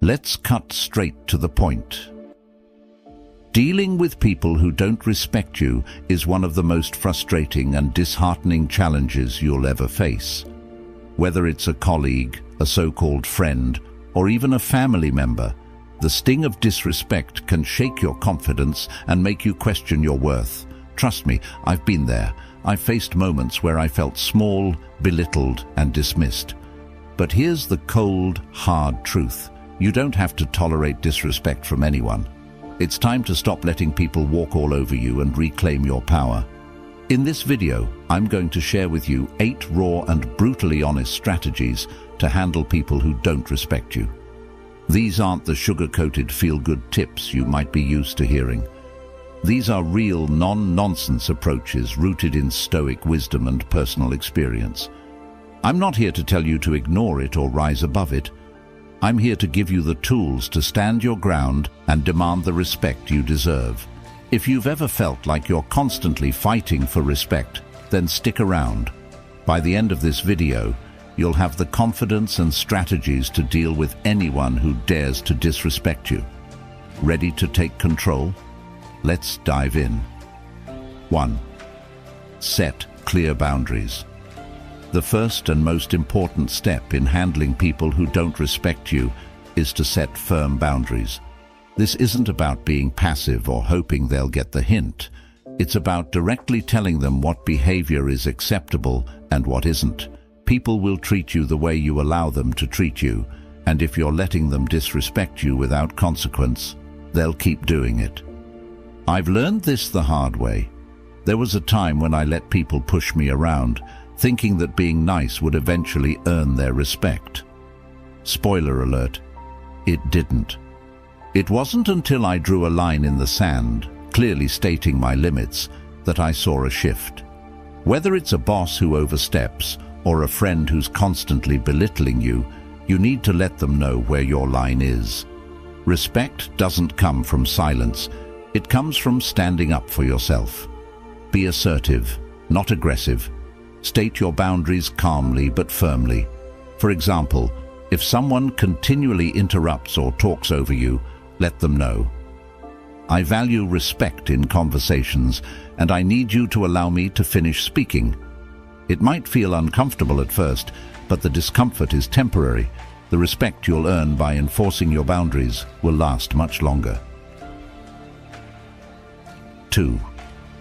Let's cut straight to the point. Dealing with people who don't respect you is one of the most frustrating and disheartening challenges you'll ever face. Whether it's a colleague, a so-called friend, or even a family member, the sting of disrespect can shake your confidence and make you question your worth. Trust me, I've been there. I've faced moments where I felt small, belittled, and dismissed. But here's the cold, hard truth. You don't have to tolerate disrespect from anyone. It's time to stop letting people walk all over you and reclaim your power. In this video, I'm going to share with you 8 raw and brutally honest strategies to handle people who don't respect you. These aren't the sugar-coated feel-good tips you might be used to hearing. These are real, non-nonsense approaches rooted in Stoic wisdom and personal experience. I'm not here to tell you to ignore it or rise above it. I'm here to give you the tools to stand your ground and demand the respect you deserve. If you've ever felt like you're constantly fighting for respect, then stick around. By the end of this video, you'll have the confidence and strategies to deal with anyone who dares to disrespect you. Ready to take control? Let's dive in. 1. Set clear boundaries. The first and most important step in handling people who don't respect you is to set firm boundaries. This isn't about being passive or hoping they'll get the hint. It's about directly telling them what behavior is acceptable and what isn't. People will treat you the way you allow them to treat you, and if you're letting them disrespect you without consequence, they'll keep doing it. I've learned this the hard way. There was a time when I let people push me around, thinking that being nice would eventually earn their respect. Spoiler alert, it didn't. It wasn't until I drew a line in the sand, clearly stating my limits, that I saw a shift. Whether it's a boss who oversteps or a friend who's constantly belittling you, you need to let them know where your line is. Respect doesn't come from silence. It comes from standing up for yourself. Be assertive, not aggressive. State your boundaries calmly but firmly. For example, if someone continually interrupts or talks over you, let them know. I value respect in conversations, and I need you to allow me to finish speaking. It might feel uncomfortable at first, but the discomfort is temporary. The respect you'll earn by enforcing your boundaries will last much longer. 2.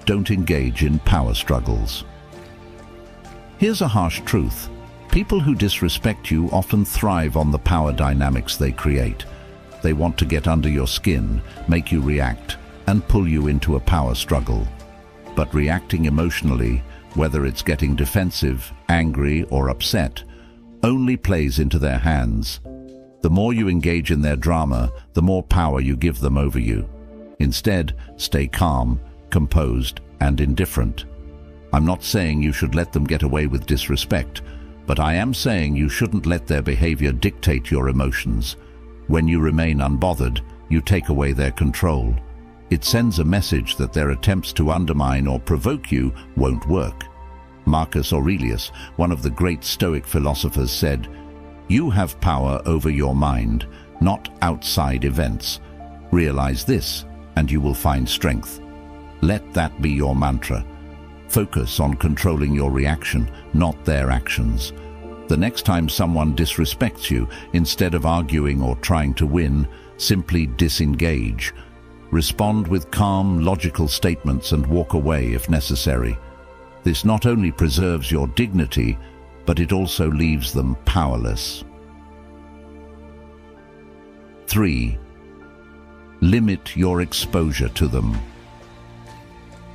Don't engage in power struggles. Here's a harsh truth. People who disrespect you often thrive on the power dynamics they create. They want to get under your skin, make you react, and pull you into a power struggle. But reacting emotionally, whether it's getting defensive, angry, or upset, only plays into their hands. The more you engage in their drama, the more power you give them over you. Instead, stay calm, composed, and indifferent. I'm not saying you should let them get away with disrespect, but I am saying you shouldn't let their behavior dictate your emotions. When you remain unbothered, you take away their control. It sends a message that their attempts to undermine or provoke you won't work. Marcus Aurelius, one of the great Stoic philosophers, said, "You have power over your mind, not outside events. Realize this, and you will find strength." Let that be your mantra. Focus on controlling your reaction, not their actions. The next time someone disrespects you, instead of arguing or trying to win, simply disengage. Respond with calm, logical statements and walk away if necessary. This not only preserves your dignity, but it also leaves them powerless. 3. Limit your exposure to them.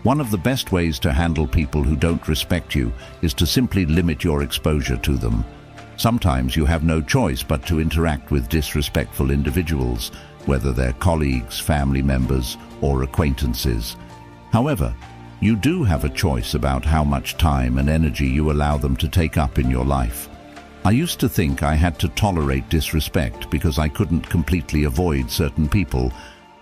One of the best ways to handle people who don't respect you is to simply limit your exposure to them. Sometimes you have no choice but to interact with disrespectful individuals, whether they're colleagues, family members, or acquaintances. However, you do have a choice about how much time and energy you allow them to take up in your life. I used to think I had to tolerate disrespect because I couldn't completely avoid certain people,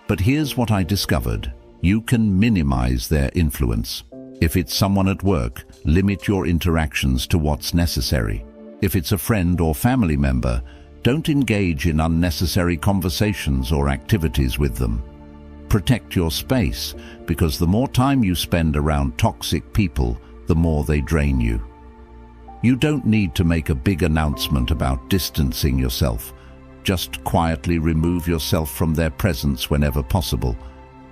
but here's what I discovered. You can minimize their influence. If it's someone at work, limit your interactions to what's necessary. If it's a friend or family member, Don't engage in unnecessary conversations or activities with them. Protect your space, because the more time you spend around toxic people, the more they drain you. You don't need to make a big announcement about distancing yourself. Just quietly remove yourself from their presence whenever possible.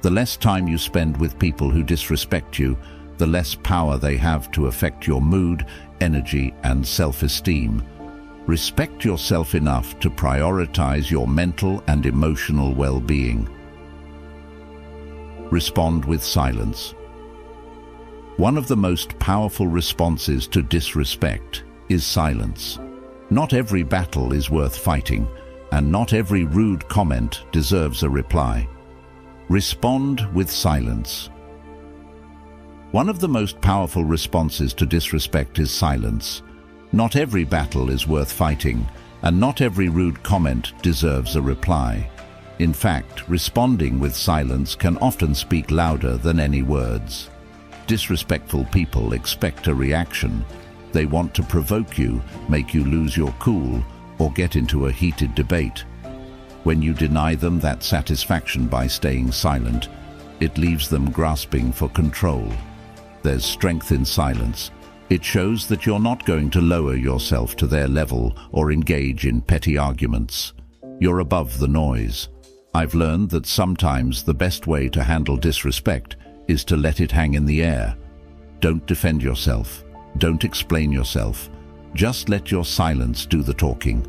The less time you spend with people who disrespect you, the less power they have to affect your mood, energy, and self-esteem. Respect yourself enough to prioritize your mental and emotional well-being. Respond with silence. One of the most powerful responses to disrespect is silence. Not every battle is worth fighting, and not every rude comment deserves a reply. Respond with silence. One of the most powerful responses to disrespect is silence. Not every battle is worth fighting, and not every rude comment deserves a reply. In fact, responding with silence can often speak louder than any words. Disrespectful people expect a reaction. They want to provoke you, make you lose your cool, or get into a heated debate. When you deny them that satisfaction by staying silent, it leaves them grasping for control. There's strength in silence. It shows that you're not going to lower yourself to their level or engage in petty arguments. You're above the noise. I've learned that sometimes the best way to handle disrespect is to let it hang in the air. Don't defend yourself. Don't explain yourself. Just let your silence do the talking.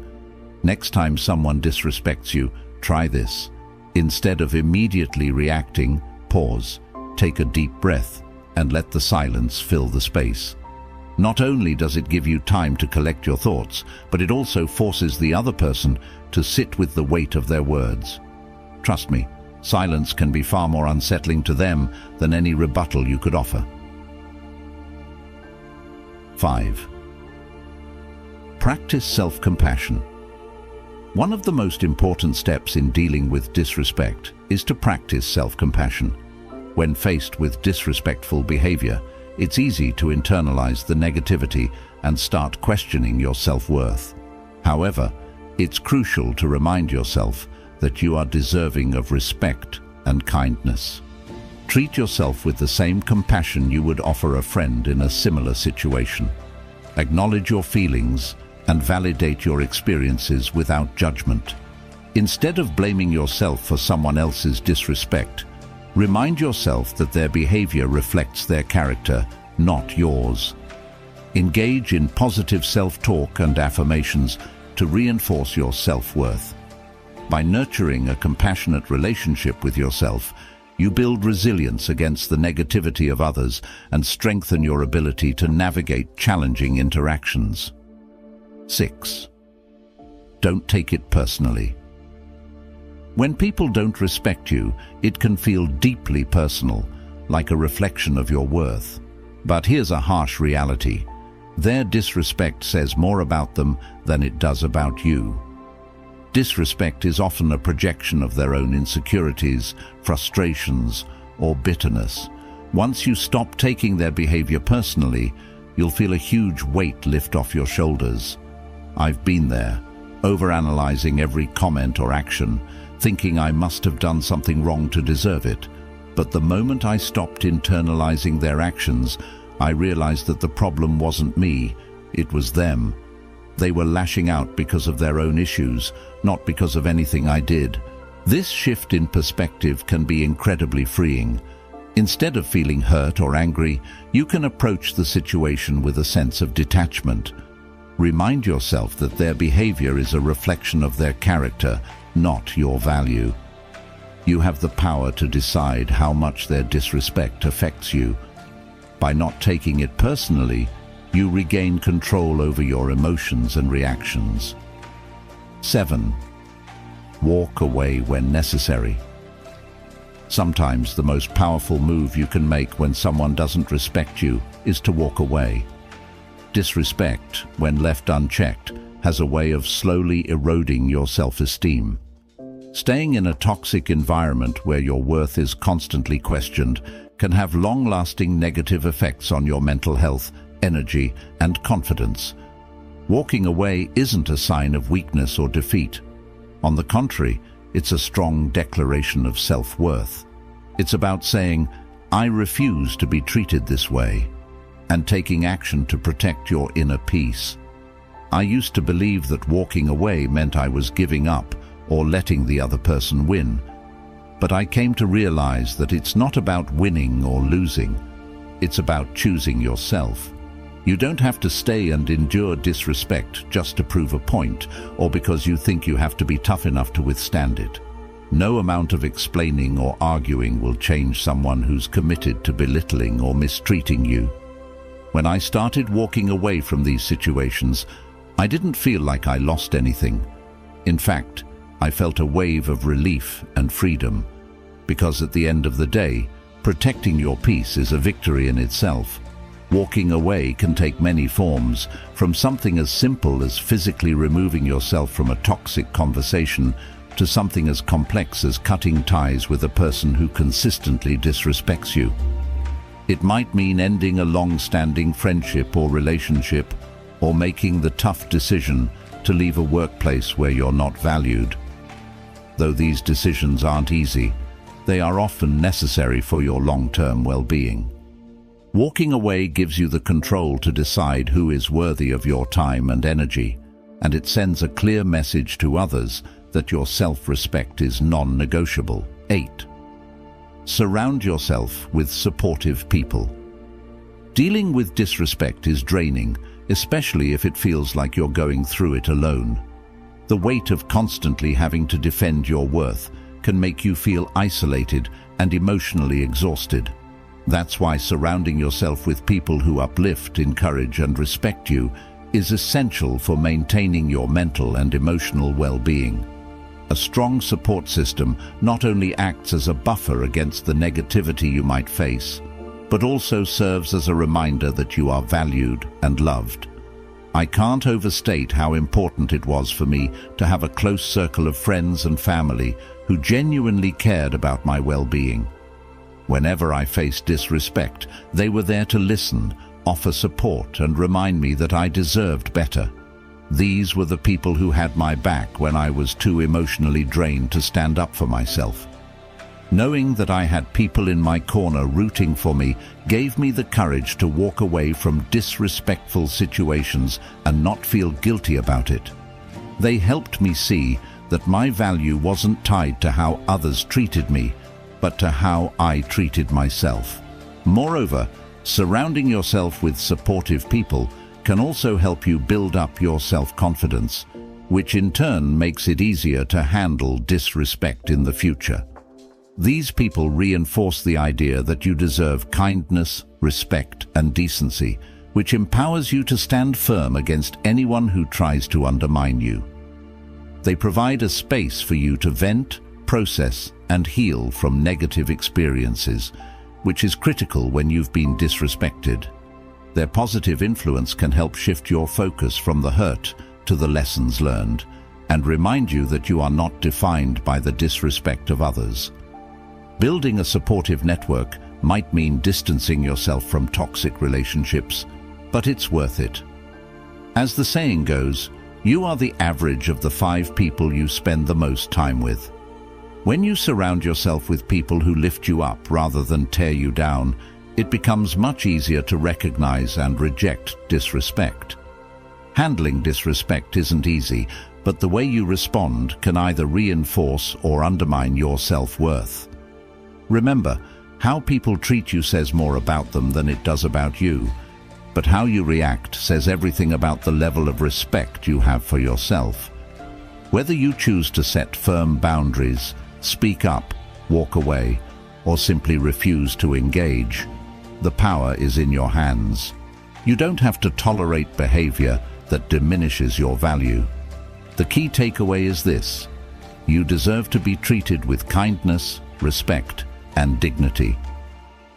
Next time someone disrespects you, try this. Instead of immediately reacting, pause, take a deep breath, and let the silence fill the space. Not only does it give you time to collect your thoughts, but it also forces the other person to sit with the weight of their words. Trust me, silence can be far more unsettling to them than any rebuttal you could offer. 5. Practice self-compassion. One of the most important steps in dealing with disrespect is to practice self-compassion. When faced with disrespectful behavior, it's easy to internalize the negativity and start questioning your self-worth. However, it's crucial to remind yourself that you are deserving of respect and kindness. Treat yourself with the same compassion you would offer a friend in a similar situation. Acknowledge your feelings and validate your experiences without judgment. Instead of blaming yourself for someone else's disrespect, remind yourself that their behavior reflects their character, not yours. Engage in positive self-talk and affirmations to reinforce your self-worth. By nurturing a compassionate relationship with yourself, you build resilience against the negativity of others and strengthen your ability to navigate challenging interactions. 6. Don't take it personally. When people don't respect you, it can feel deeply personal, like a reflection of your worth. But here's a harsh reality. Their disrespect says more about them than it does about you. Disrespect is often a projection of their own insecurities, frustrations, or bitterness. Once you stop taking their behavior personally, you'll feel a huge weight lift off your shoulders. I've been there, overanalyzing every comment or action, thinking I must have done something wrong to deserve it. But the moment I stopped internalizing their actions, I realized that the problem wasn't me, it was them. They were lashing out because of their own issues, not because of anything I did. This shift in perspective can be incredibly freeing. Instead of feeling hurt or angry, you can approach the situation with a sense of detachment. Remind yourself that their behavior is a reflection of their character, not your value. You have the power to decide how much their disrespect affects you. By not taking it personally, you regain control over your emotions and reactions. 7. Walk away when necessary. Sometimes the most powerful move you can make when someone doesn't respect you is to walk away. Disrespect, when left unchecked, has a way of slowly eroding your self-esteem. Staying in a toxic environment where your worth is constantly questioned can have long-lasting negative effects on your mental health, energy, and confidence. Walking away isn't a sign of weakness or defeat. On the contrary, it's a strong declaration of self-worth. It's about saying, "I refuse to be treated this way," and taking action to protect your inner peace. I used to believe that walking away meant I was giving up or letting the other person win. But I came to realize that it's not about winning or losing. It's about choosing yourself. You don't have to stay and endure disrespect just to prove a point, or because you think you have to be tough enough to withstand it. No amount of explaining or arguing will change someone who's committed to belittling or mistreating you. When I started walking away from these situations, I didn't feel like I lost anything. In fact, I felt a wave of relief and freedom, because at the end of the day, protecting your peace is a victory in itself. Walking away can take many forms, from something as simple as physically removing yourself from a toxic conversation to something as complex as cutting ties with a person who consistently disrespects you. It might mean ending a long-standing friendship or relationship, or making the tough decision to leave a workplace where you're not valued. Though these decisions aren't easy, they are often necessary for your long-term well-being. Walking away gives you the control to decide who is worthy of your time and energy, and it sends a clear message to others that your self-respect is non-negotiable. 8. Surround yourself with supportive people. Dealing with disrespect is draining, especially if it feels like you're going through it alone. The weight of constantly having to defend your worth can make you feel isolated and emotionally exhausted. That's why surrounding yourself with people who uplift, encourage, and respect you is essential for maintaining your mental and emotional well-being. A strong support system not only acts as a buffer against the negativity you might face, but also serves as a reminder that you are valued and loved. I can't overstate how important it was for me to have a close circle of friends and family who genuinely cared about my well-being. Whenever I faced disrespect, they were there to listen, offer support, and remind me that I deserved better. These were the people who had my back when I was too emotionally drained to stand up for myself. Knowing that I had people in my corner rooting for me gave me the courage to walk away from disrespectful situations and not feel guilty about it. They helped me see that my value wasn't tied to how others treated me, but to how I treated myself. Moreover, surrounding yourself with supportive people can also help you build up your self-confidence, which in turn makes it easier to handle disrespect in the future. These people reinforce the idea that you deserve kindness, respect, and decency, which empowers you to stand firm against anyone who tries to undermine you. They provide a space for you to vent, process, and heal from negative experiences, which is critical when you've been disrespected. Their positive influence can help shift your focus from the hurt to the lessons learned, and remind you that you are not defined by the disrespect of others. Building a supportive network might mean distancing yourself from toxic relationships, but it's worth it. As the saying goes, you are the average of the 5 people you spend the most time with. When you surround yourself with people who lift you up rather than tear you down, it becomes much easier to recognize and reject disrespect. Handling disrespect isn't easy, but the way you respond can either reinforce or undermine your self-worth. Remember, how people treat you says more about them than it does about you, but how you react says everything about the level of respect you have for yourself. Whether you choose to set firm boundaries, speak up, walk away, or simply refuse to engage, the power is in your hands. You don't have to tolerate behavior that diminishes your value. The key takeaway is this: you deserve to be treated with kindness, respect, and dignity.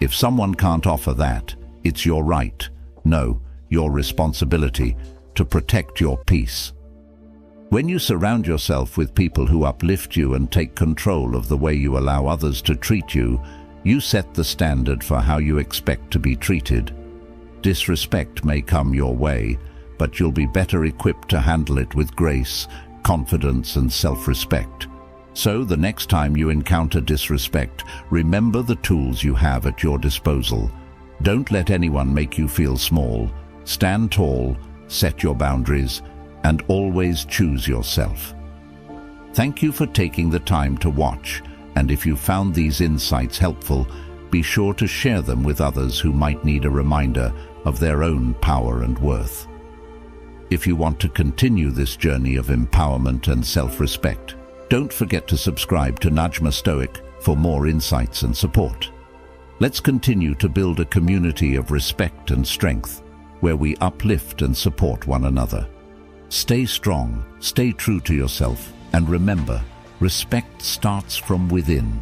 If someone can't offer that, it's your right, no, your responsibility, to protect your peace. When you surround yourself with people who uplift you and take control of the way you allow others to treat you, you set the standard for how you expect to be treated. Disrespect may come your way, but you'll be better equipped to handle it with grace, confidence, and self-respect. So, the next time you encounter disrespect, remember the tools you have at your disposal. Don't let anyone make you feel small. Stand tall, set your boundaries, and always choose yourself. Thank you for taking the time to watch, and if you found these insights helpful, be sure to share them with others who might need a reminder of their own power and worth. If you want to continue this journey of empowerment and self-respect, don't forget to subscribe to Seneca Stoic for more insights and support. Let's continue to build a community of respect and strength, where we uplift and support one another. Stay strong, stay true to yourself, and remember, respect starts from within.